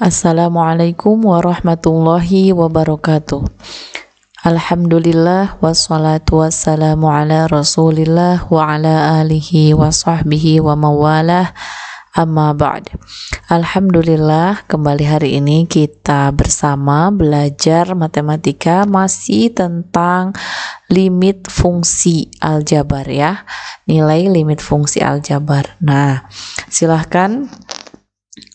Assalamualaikum warahmatullahi wabarakatuh. Alhamdulillah wassalatu wassalamu ala rasulillah wa ala alihi wa sahbihi wa mawalah, amma ba'd. Alhamdulillah, kembali hari ini kita bersama belajar matematika masih tentang limit fungsi aljabar ya, nilai limit fungsi aljabar. Nah, silahkan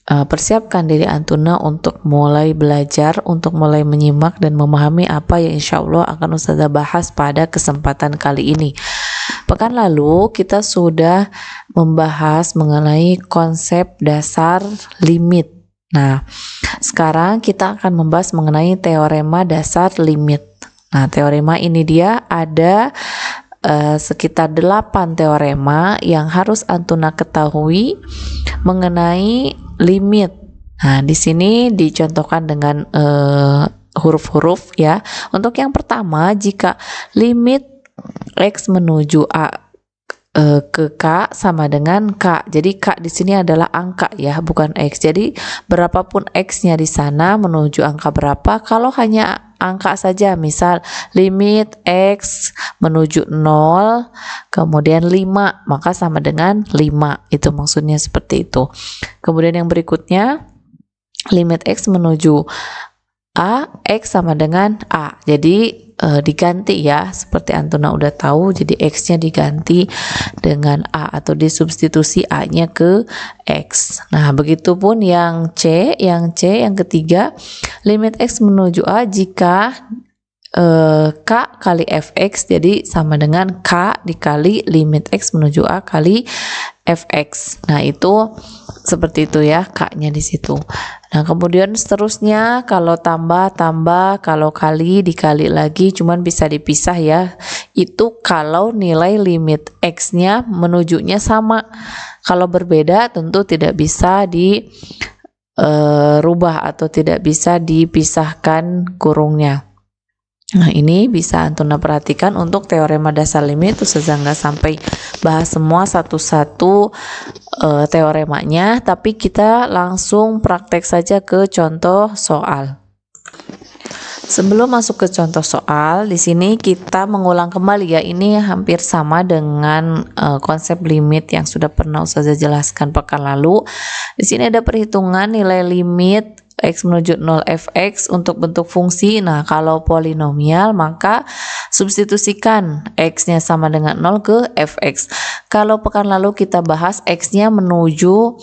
persiapkan diri Antuna untuk mulai belajar, untuk mulai menyimak dan memahami apa yang insya Allah akan Ustazah bahas pada kesempatan kali ini. Pekan lalu kita sudah membahas mengenai konsep dasar limit. Nah, sekarang kita akan membahas mengenai teorema dasar limit. Nah, teorema ini dia ada sekitar 8 teorema yang harus Antuna ketahui mengenai limit. Nah, di sini dicontohkan dengan huruf-huruf ya. Untuk yang pertama, jika limit X menuju A ke K sama dengan K. Jadi K di sini adalah angka ya, bukan X. Jadi berapapun X-nya di sana menuju angka berapa, kalau hanya angka saja, misal limit X menuju 0 kemudian 5, maka sama dengan 5. Itu maksudnya seperti itu. Kemudian yang berikutnya, limit X menuju A, X sama dengan A. Jadi diganti ya, seperti Antuna udah tahu, jadi X-nya diganti dengan A atau disubstitusi A-nya ke X. Nah, begitupun yang C, yang ketiga, limit X menuju A jika K kali Fx, jadi sama dengan K dikali limit X menuju A kali Fx. Nah, itu seperti itu ya, K-nya di situ. Nah, kemudian seterusnya kalau tambah, kalau kali, dikali lagi, cuman bisa dipisah ya. Itu kalau nilai limit X-nya menujunya sama. Kalau berbeda tentu tidak bisa dirubah atau tidak bisa dipisahkan kurungnya. Nah, ini bisa Antuna perhatikan untuk teorema dasar limit. Ustazah nggak sampai bahas semua satu-satu teoremanya, tapi kita langsung praktek saja ke contoh soal. Sebelum masuk ke contoh soal, di sini kita mengulang kembali ya, ini hampir sama dengan konsep limit yang sudah pernah Ustazah jelaskan pekan lalu. Di sini ada perhitungan nilai limit X menuju 0 Fx untuk bentuk fungsi. Nah, kalau polinomial maka substitusikan X-nya sama dengan 0 ke Fx. Kalau pekan lalu kita bahas X-nya menuju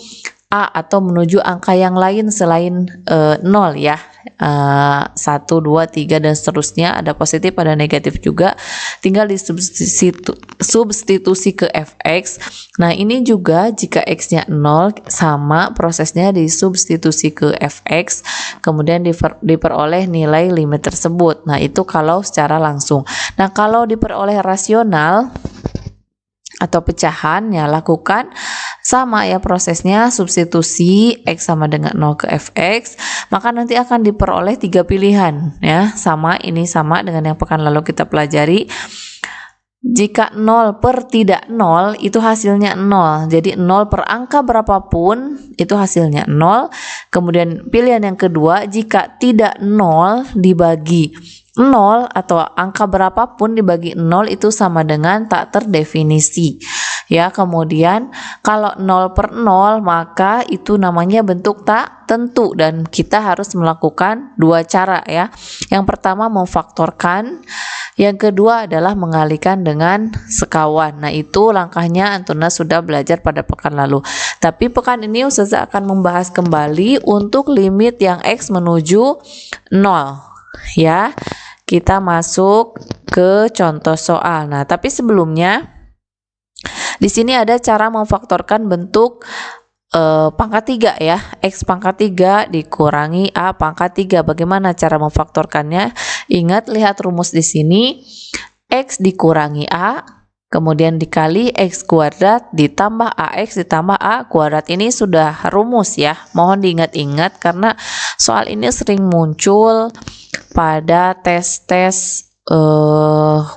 A atau menuju angka yang lain selain 0 ya. 1, 2, 3 dan seterusnya, ada positif ada negatif juga, tinggal disubstitusi ke Fx. Nah, ini juga jika X-nya 0 sama prosesnya disubstitusi ke Fx, kemudian diperoleh nilai limit tersebut. Nah, itu kalau secara langsung. Nah, kalau diperoleh rasional atau pecahan ya, lakukan sama ya prosesnya, substitusi X sama dengan 0 ke Fx, maka nanti akan diperoleh 3 pilihan ya, sama, ini sama dengan yang pekan lalu kita pelajari. Jika 0 per tidak 0 itu hasilnya 0, jadi 0 per angka berapapun itu hasilnya 0. Kemudian pilihan yang kedua, jika tidak 0 dibagi 0 atau angka berapapun dibagi 0 itu sama dengan tak terdefinisi ya. Kemudian kalau 0 per 0 maka itu namanya bentuk tak tentu dan kita harus melakukan dua cara ya. Yang pertama memfaktorkan, yang kedua adalah mengalikan dengan sekawan. Nah, itu langkahnya Antuna sudah belajar pada pekan lalu. Tapi pekan ini Ustazah akan membahas kembali untuk limit yang X menuju 0 ya. Kita masuk ke contoh soal. Nah, tapi sebelumnya di sini ada cara memfaktorkan bentuk pangkat 3 ya. X pangkat 3 dikurangi A pangkat 3. Bagaimana cara memfaktorkannya? Ingat, lihat rumus di sini. X dikurangi A, kemudian dikali X kuadrat ditambah AX ditambah A kuadrat. Ini sudah rumus ya. Mohon diingat-ingat karena soal ini sering muncul pada tes-tes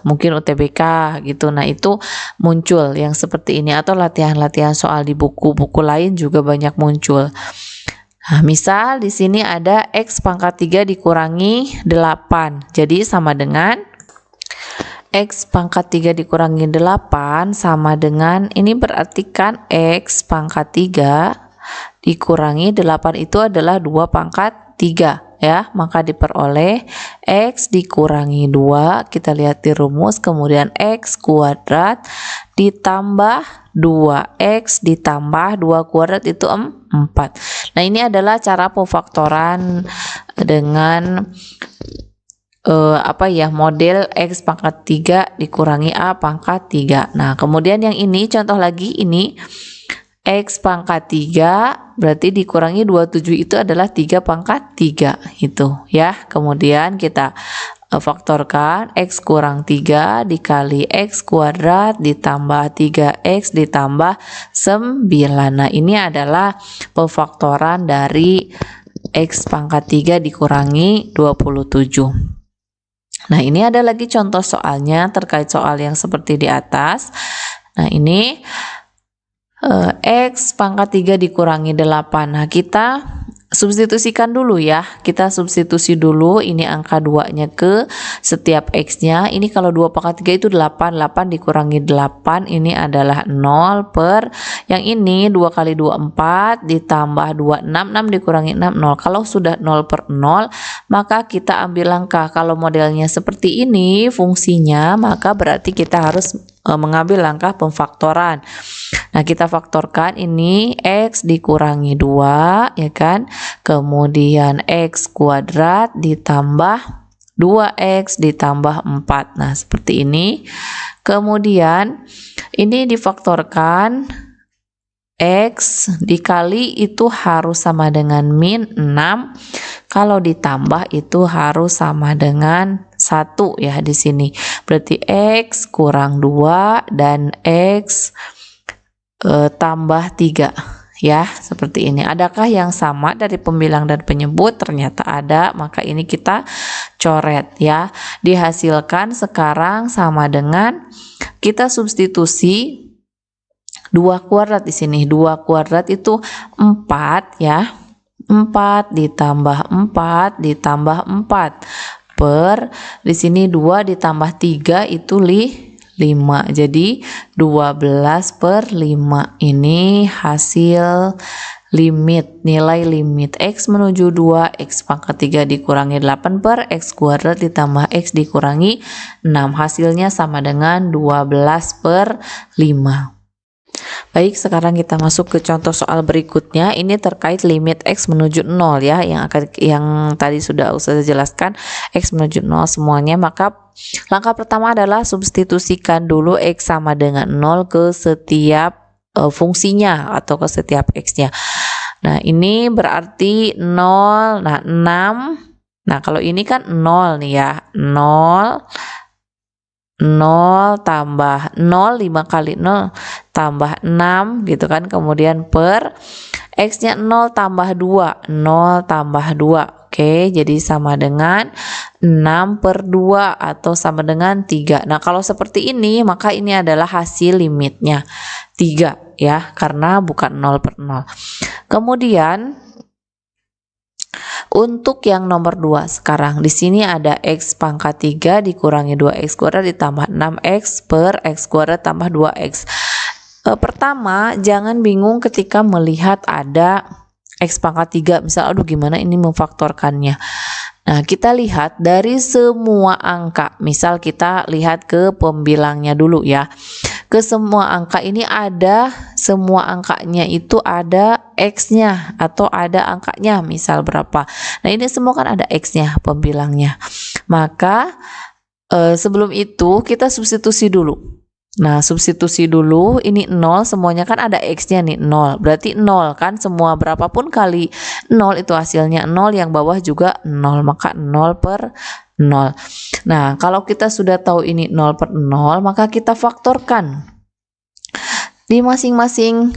mungkin UTBK gitu. Nah, itu muncul yang seperti ini, atau latihan-latihan soal di buku-buku lain juga banyak muncul. Nah, misal di sini ada X pangkat 3 dikurangi 8. Jadi sama dengan X pangkat 3 dikurangi 8 sama dengan, ini berarti kan X pangkat 3 dikurangi 8 itu adalah 2 pangkat 3 ya, maka diperoleh X dikurangi 2, kita lihat di rumus, kemudian X kuadrat ditambah 2X ditambah 2 kuadrat itu 4. Nah, ini adalah cara pemfaktoran dengan model X pangkat 3 dikurangi A pangkat 3. Nah, kemudian yang ini contoh lagi, ini X pangkat 3 berarti dikurangi 27 itu adalah 3 pangkat 3 itu ya. Kemudian kita faktorkan X kurang 3 dikali X kuadrat ditambah 3X ditambah 9. Nah, ini adalah pemfaktoran dari X pangkat 3 dikurangi 27. Nah, ini ada lagi contoh soalnya terkait soal yang seperti di atas. Nah, ini X pangkat 3 dikurangi 8. Nah, kita substitusikan dulu ya. Kita substitusi dulu ini angka 2-nya ke setiap X-nya. Ini kalau 2 pangkat 3 itu 8. 8 dikurangi 8 ini adalah 0 per yang ini 2 kali 2 4 ditambah 2 6. 6 dikurangi 6 0. Kalau sudah 0 per 0 maka kita ambil langkah. Kalau modelnya seperti ini fungsinya, maka berarti kita harus mengambil langkah pemfaktoran. Nah, kita faktorkan ini X dikurangi 2 ya kan, kemudian X kuadrat ditambah 2X ditambah 4. Nah, seperti ini. Kemudian ini difaktorkan X dikali itu harus sama dengan min 6. Kalau ditambah itu harus sama dengan 1 ya di sini. Berarti X kurang 2 dan X tambah 3 ya, seperti ini. Adakah yang sama dari pembilang dan penyebut? Ternyata ada, maka ini kita coret ya. Dihasilkan sekarang sama dengan kita substitusi 2 kuadrat di sini. 2 kuadrat itu 4 ya. 4 ditambah 4 ditambah 4 per di sini 2 ditambah 3 itu 5. Jadi 12 per 5 ini hasil limit, nilai limit X menuju 2, X pangkat 3 dikurangi 8 per X kuadrat ditambah X dikurangi 6. Hasilnya sama dengan 12 per 5. Baik, sekarang kita masuk ke contoh soal berikutnya. Ini terkait limit X menuju 0 ya, yang tadi sudah Ustazah jelaskan, X menuju 0 semuanya. Maka langkah pertama adalah substitusikan dulu X sama dengan 0 ke setiap fungsinya atau ke setiap X-nya. Nah, ini berarti 0, nah 6. Nah, kalau ini kan 0 nih ya, 0 tambah 0, 5 kali 0 tambah 6 gitu kan, kemudian per X-nya 0 tambah 2, 0 tambah 2. Oke, jadi sama dengan 6 per 2 atau sama dengan 3. Nah, kalau seperti ini maka ini adalah hasil limitnya 3 ya, karena bukan 0 per 0. Kemudian untuk yang nomor 2 sekarang di sini ada X pangkat 3 dikurangi 2X kuadrat ditambah 6X per X kuadrat tambah 2X. Pertama, jangan bingung ketika melihat ada X pangkat 3, misal aduh gimana ini memfaktorkannya. Nah, kita lihat dari semua angka. Misal kita lihat ke pembilangnya dulu ya. Ke semua angka ini ada, semua angkanya itu ada X-nya atau ada angkanya, misal berapa. Nah, ini semua kan ada X-nya pembilangnya. Maka sebelum itu kita substitusi dulu. Nah, substitusi dulu, ini 0, semuanya kan ada X-nya nih, 0. Berarti 0 kan, semua berapapun kali 0 itu hasilnya 0, yang bawah juga 0, maka 0 per 0. Nah, kalau kita sudah tahu ini 0 per 0, maka kita faktorkan. Di masing-masing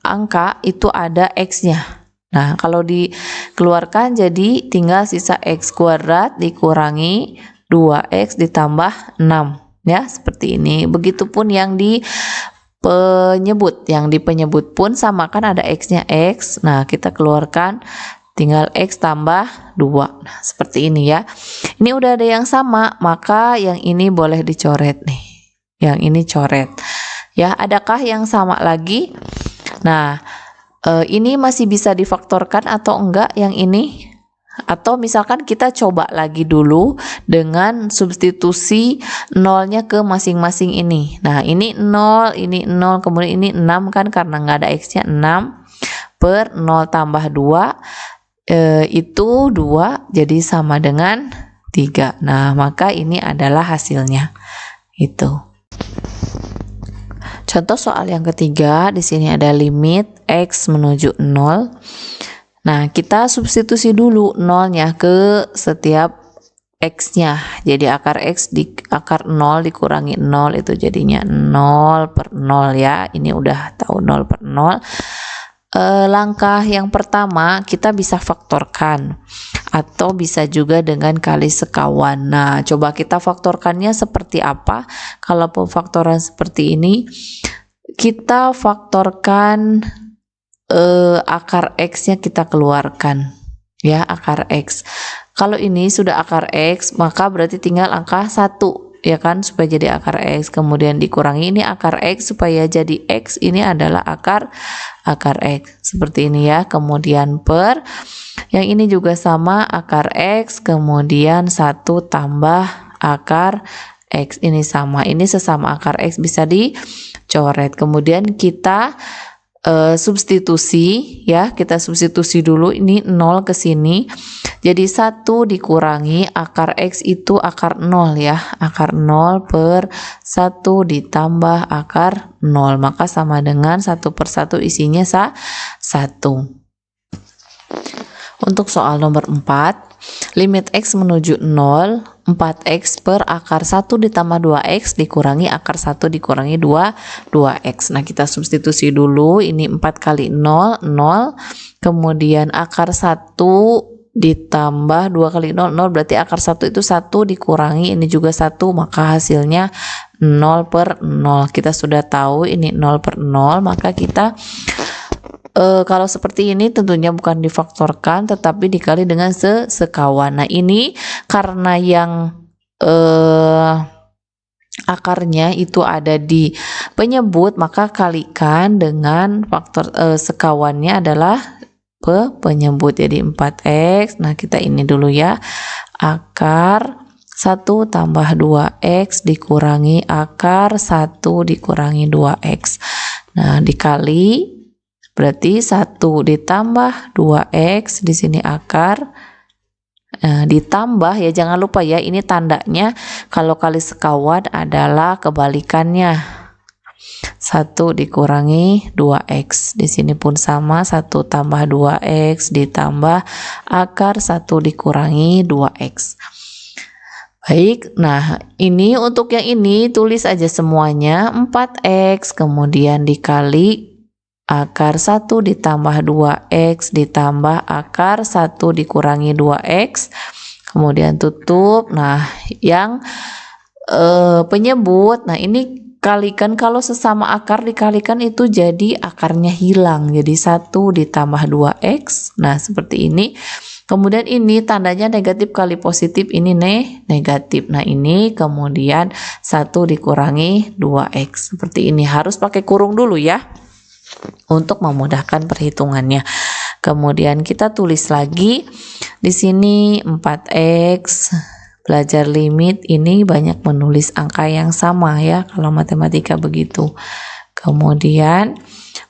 angka itu ada X-nya. Nah, kalau dikeluarkan jadi tinggal sisa X kuadrat dikurangi 2X ditambah 6. Ya, seperti ini. Begitupun yang di penyebut. Yang di penyebut pun sama kan, ada X-nya X. Nah, kita keluarkan tinggal X tambah 2. Nah, seperti ini ya. Ini udah ada yang sama, maka yang ini boleh dicoret nih. Yang ini coret. Ya, adakah yang sama lagi? Nah, ini masih bisa difaktorkan atau enggak yang ini? Atau misalkan kita coba lagi dulu dengan substitusi nolnya ke masing-masing ini. Nah, ini 0, kemudian ini 6 kan, karena nggak ada X-nya, 6 per 0 tambah 2, itu 2, jadi sama dengan 3. Nah, maka ini adalah hasilnya. Itu. Contoh soal yang ketiga, di sini ada limit X menuju 0. Nah, kita substitusi dulu nolnya ke setiap X-nya. Jadi akar X di akar 0 dikurangi 0 itu jadinya 0 per 0 ya. Ini udah tahu 0 per 0. Langkah yang pertama kita bisa faktorkan atau bisa juga dengan kali sekawan. Nah, coba kita faktorkannya seperti apa? Kalau pemfaktoran seperti ini, kita faktorkan akar X-nya kita keluarkan ya, akar X. Kalau ini sudah akar X, maka berarti tinggal angka 1 ya kan, supaya jadi akar X. Kemudian dikurangi ini akar X supaya jadi X, ini adalah akar X seperti ini ya. Kemudian per yang ini juga sama, akar X, kemudian 1 tambah akar X, ini sama, ini sesama akar X bisa dicoret. Kemudian kita substitusi ya, kita substitusi dulu, ini 0 ke sini jadi 1 dikurangi akar X itu akar 0 ya, akar 0 per 1 ditambah akar 0, maka sama dengan 1 per 1 isinya 1. Untuk soal nomor 4, limit X menuju 0, 4X per akar 1 ditambah 2X dikurangi akar 1 dikurangi 2X. Nah, kita substitusi dulu, ini 4 kali 0, 0. Kemudian akar 1 ditambah 2 kali 0, 0. Berarti akar 1 itu 1 dikurangi, ini juga 1, maka hasilnya 0 per 0. Kita sudah tahu ini 0 per 0, maka kita kalau seperti ini tentunya bukan difaktorkan tetapi dikali dengan sekawan. Nah, ini karena yang akarnya itu ada di penyebut, maka kalikan dengan faktor sekawannya adalah penyebut, jadi 4X. Nah, kita ini dulu ya, akar 1 tambah 2X dikurangi akar 1 dikurangi 2X. Nah, dikali berarti 1 ditambah 2X, di sini akar, ditambah ya, jangan lupa ya, ini tandanya kalau kali sekawan adalah kebalikannya, 1 dikurangi 2X. Di sini pun sama, 1 tambah 2X ditambah akar 1 dikurangi 2X. Baik, nah ini untuk yang ini tulis aja semuanya, 4X kemudian dikali akar 1 ditambah 2X ditambah akar 1 dikurangi 2X, kemudian tutup. Nah, yang penyebut, nah ini kalikan, kalau sesama akar dikalikan itu jadi akarnya hilang, jadi 1 ditambah 2X. Nah, seperti ini. Kemudian ini tandanya negatif kali positif, ini negatif. Nah, ini kemudian 1 dikurangi 2X. Seperti ini, harus pakai kurung dulu ya untuk memudahkan perhitungannya. Kemudian kita tulis lagi di sini 4X. Belajar limit ini banyak menulis angka yang sama ya kalau matematika begitu. Kemudian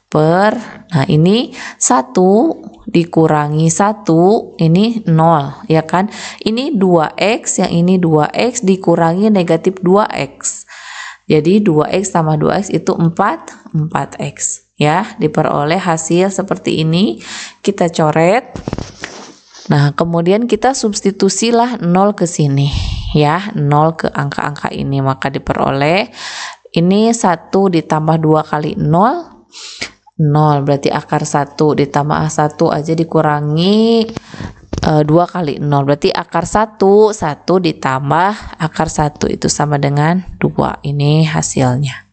per, nah ini 1 dikurangi 1, ini 0 ya kan. Ini 2X, yang ini 2X dikurangi negatif 2X. Jadi 2X tambah 2X itu 4X. Ya, diperoleh hasil seperti ini, kita coret. Nah, kemudian kita substitusilah 0 ke sini ya, 0 ke angka-angka ini, maka diperoleh ini 1 ditambah 2 kali 0, 0, berarti akar 1 ditambah 1 aja dikurangi 2 kali 0, berarti akar 1 ditambah akar 1 itu sama dengan 2. Ini hasilnya.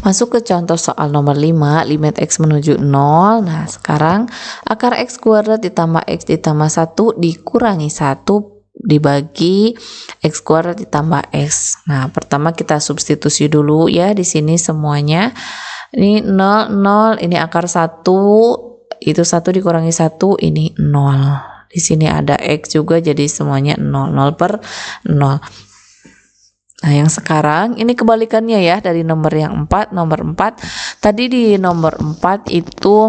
Masuk ke contoh soal nomor 5, limit x menuju 0. Nah, sekarang akar x kuadrat ditambah x ditambah 1 dikurangi 1 dibagi x kuadrat ditambah x. Nah, pertama kita substitusi dulu ya di sini semuanya. Ini 0, 0, ini akar 1, itu 1 dikurangi 1, ini 0. Di sini ada x juga, jadi semuanya 0, 0 per 0. Nah, yang sekarang ini kebalikannya ya dari nomor yang 4, nomor 4. Tadi di nomor 4 itu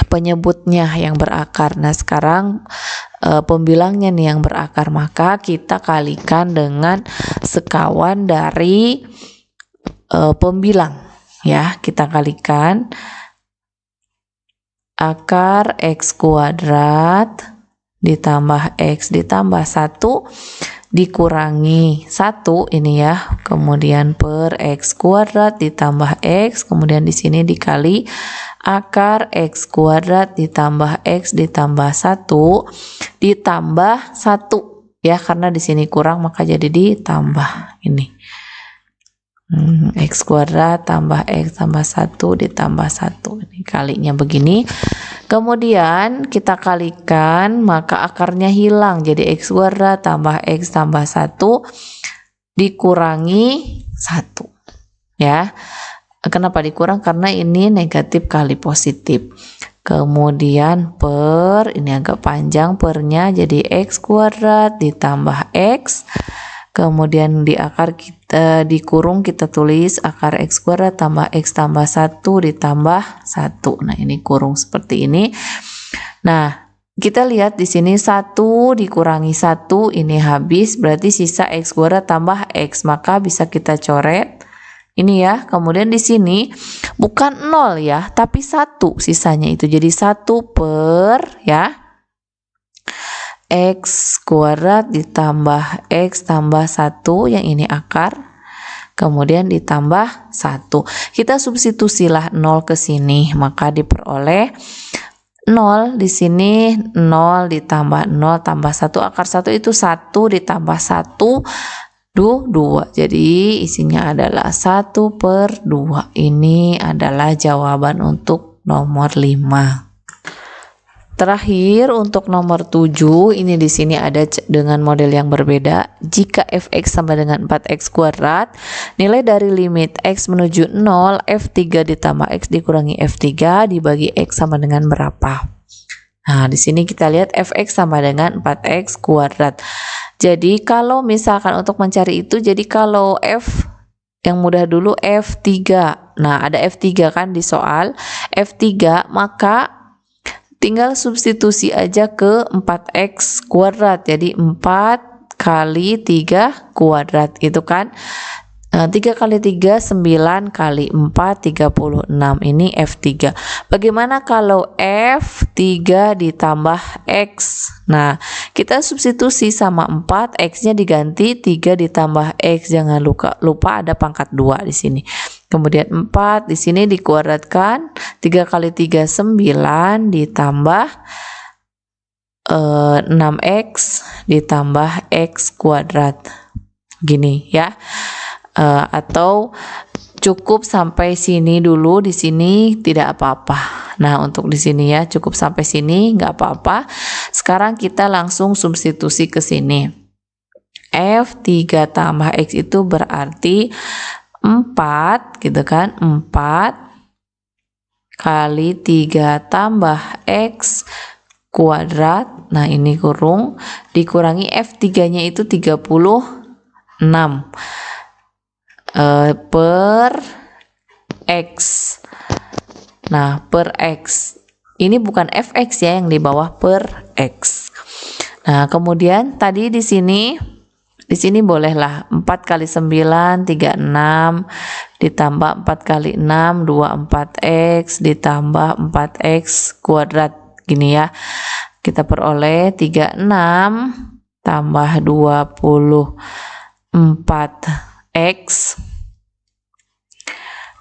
penyebutnya yang berakar. Nah, sekarang pembilangnya nih yang berakar, maka kita kalikan dengan sekawan dari pembilang ya. Kita kalikan akar x kuadrat ditambah x ditambah 1 dikurangi 1 ini ya, kemudian per x kuadrat ditambah x, kemudian di sini dikali akar x kuadrat ditambah x ditambah 1 ditambah 1 ya, karena di sini kurang maka jadi ditambah ini. X kuadrat tambah x tambah 1 ditambah 1, ini kalinya begini. Kemudian kita kalikan maka akarnya hilang, jadi x kuadrat tambah x tambah 1 dikurangi 1 ya. Kenapa dikurang? Karena ini negatif kali positif. Kemudian per, ini agak panjang pernya, jadi x kuadrat ditambah x. Kemudian di akar kita dikurung, kita tulis akar x kuadrat tambah x tambah 1 ditambah 1. Nah, ini kurung seperti ini. Nah, kita lihat di sini 1 dikurangi 1 ini habis, berarti sisa x kuadrat tambah x, maka bisa kita coret ini ya. Kemudian di sini bukan 0 ya, tapi 1 sisanya itu, jadi 1 per ya x kuadrat ditambah x tambah 1, yang ini akar, kemudian ditambah 1. Kita substitusilah 0 ke sini, maka diperoleh 0 di sini, 0 ditambah 0 tambah 1, akar 1 itu 1 ditambah 1 2. Jadi isinya adalah 1 per 2. Ini adalah jawaban untuk nomor 5. Terakhir untuk nomor 7, ini di sini ada dengan model yang berbeda. Jika fx sama dengan 4x kuadrat, nilai dari limit x menuju 0, f3 ditambah x dikurangi f3 dibagi x sama dengan berapa? Nah, di sini kita lihat fx sama dengan 4x kuadrat. Jadi kalau misalkan untuk mencari itu, jadi kalau f yang mudah dulu f3. Nah, ada f3 kan di soal. f3 maka tinggal substitusi aja ke 4x kuadrat. Jadi 4 kali 3 kuadrat gitu kan. 3 kali 3 9 kali 4 36. Ini F3. Bagaimana kalau F3 ditambah X? Nah, kita substitusi sama 4, X-nya diganti 3 ditambah X. Jangan lupa ada pangkat 2 di sini. Kemudian 4 di sini dikuadratkan, 3 kali 3 9 ditambah 6x ditambah x kuadrat. Gini ya. Atau cukup sampai sini dulu, di sini tidak apa-apa. Nah, untuk di sini ya cukup sampai sini nggak apa-apa. Sekarang kita langsung substitusi ke sini. F3 tambah X itu berarti 4 gitu kan, 4 kali 3 tambah X kuadrat. Nah, ini kurung dikurangi F3 nya itu 36 per X. Nah, per X ini bukan fx ya yang di bawah, per X. Nah, kemudian tadi di sini bolehlah 4 kali 9 36 ditambah 4 kali 6 24x ditambah 4x kuadrat gini ya. Kita peroleh 36 tambah 24x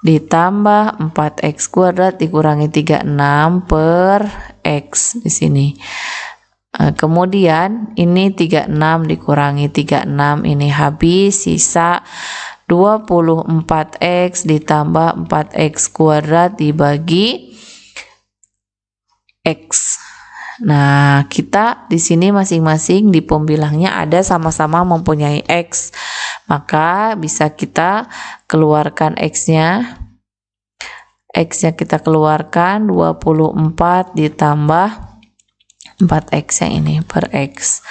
ditambah 4x kuadrat dikurangi 36 per x di sini. Kemudian ini 36 dikurangi 36 ini habis, sisa 24x ditambah 4x kuadrat dibagi x. Nah, kita di sini masing-masing di pembilangnya ada sama-sama mempunyai x. Maka bisa kita keluarkan x-nya. X-nya kita keluarkan 24 ditambah 4x yang ini per x.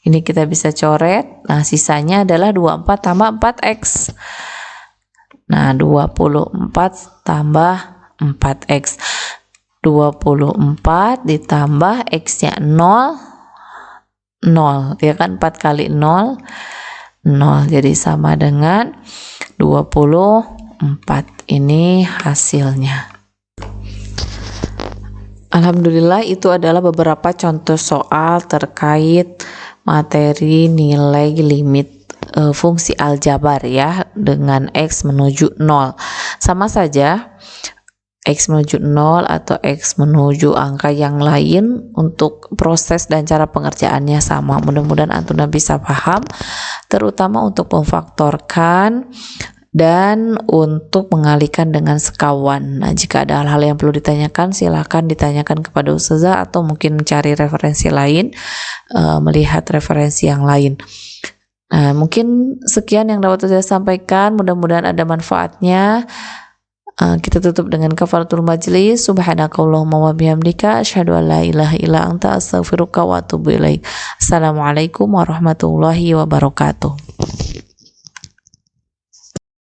Ini kita bisa coret. Nah, sisanya adalah 24 tambah 4x. Nah, 24 tambah 4x. 24 ditambah x-nya 0. 0. Ya kan 4 kali 0. 0. Jadi sama dengan 24. Ini hasilnya. Alhamdulillah, itu adalah beberapa contoh soal terkait materi nilai limit fungsi aljabar ya, dengan x menuju 0. Sama saja x menuju 0 atau x menuju angka yang lain, untuk proses dan cara pengerjaannya sama. Mudah-mudahan antum bisa paham, terutama untuk memfaktorkan dan untuk mengalihkan dengan sekawan. Nah, jika ada hal-hal yang perlu ditanyakan, silahkan ditanyakan kepada ustazah atau mungkin mencari referensi lain, melihat referensi yang lain. Nah, mungkin sekian yang dapat saya sampaikan, mudah-mudahan ada manfaatnya. Kita tutup dengan kafaratul majlis. Subhanakallahumma wa bihamdika asyhadu an la ilaha illa anta astaghfiruka wa atubu ilaik. Assalamualaikum warahmatullahi wabarakatuh.